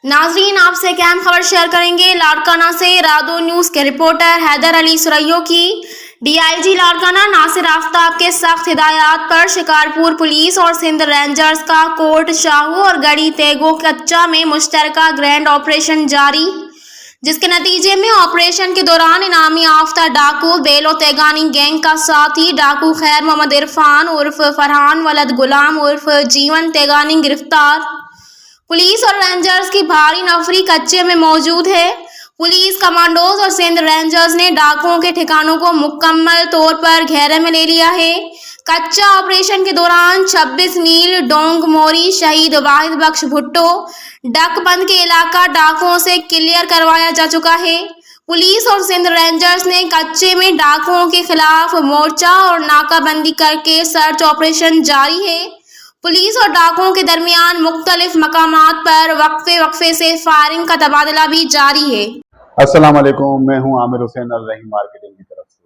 नाजरीन, आपसे एक अहम खबर शेयर करेंगे लाड़काना से। रादो न्यूज़ के रिपोर्टर हैदर अली सुरैयो की डीआईजी लाड़काना नासिर आफ्ताब के सख्त हिदायत पर शिकारपुर पुलिस और सिंध रेंजर्स का कोट शाहू और गढ़ी तेगो कच्चा में मुश्तरका ग्रैंड ऑपरेशन जारी, जिसके नतीजे में ऑपरेशन के दौरान इनामी आफ्ता डाकू बेलो तेगानी गैंग का साथी डाकू खैर मोहम्मद इरफान उर्फ फरहान वलद गुलाम उर्फ जीवन तेगानी गिरफ्तार। पुलिस और रेंजर्स की भारी नफरी कच्चे में मौजूद है। पुलिस कमांडोज और सिंध रेंजर्स ने डाकुओं के ठिकानों को मुकम्मल तौर पर घेरे में ले लिया है। कच्चा ऑपरेशन के दौरान 26 मील डोंग मोरी शहीद वाहिद बख्श भुट्टो डकबंद के इलाका डाकुओं से क्लियर करवाया जा चुका है। पुलिस और सिंध रेंजर्स ने कच्चे में डाकुओं के खिलाफ मोर्चा और नाकाबंदी करके सर्च ऑपरेशन जारी है। पुलिस और डाकुओं के दरमियान मुख्तलिफ मकामात पर वक्फे से फायरिंग का तबादला भी जारी है। अस्सलाम वालेकुम, मैं हूं आमिर हुसैन अल रहीम मार्केटिंग की तरफ से।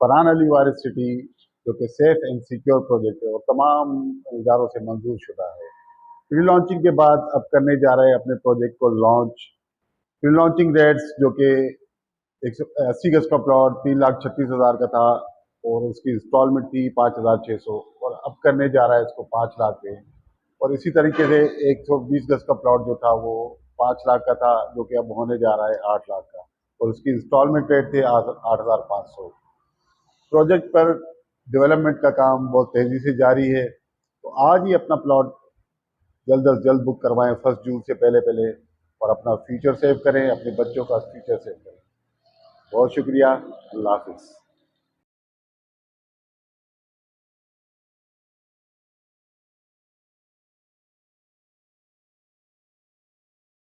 फरहान अली वारिस सिटी जो कि सेफ एंड सिक्योर प्रोजेक्ट है और तमाम इदारों से मंजूर शुदा है, प्री लॉन्चिंग के बाद अब करने जा रहे हैं अपने प्रोजेक्ट को लॉन्च। प्री लॉन्चिंग रेट्स जो कि 180 गज का प्लॉट 3,36,000 का था और उसकी इंस्टॉलमेंट थी 5,600 और अब करने जा रहा है इसको 5 लाख पे। और इसी तरीके से 120 गज का प्लॉट जो था वो 5 लाख का था, जो कि अब होने जा रहा है 8 लाख का और उसकी इंस्टॉलमेंट रेट थे 8,500। प्रोजेक्ट पर डेवलपमेंट का काम बहुत तेज़ी से जारी है, तो आज ही अपना प्लॉट जल्द अज जल्द बुक करवाएं 1 जून से पहले और अपना फ्यूचर सेव करें, अपने बच्चों का फ्यूचर सेव करें। बहुत शुक्रिया, अल्लाह हाफिज़।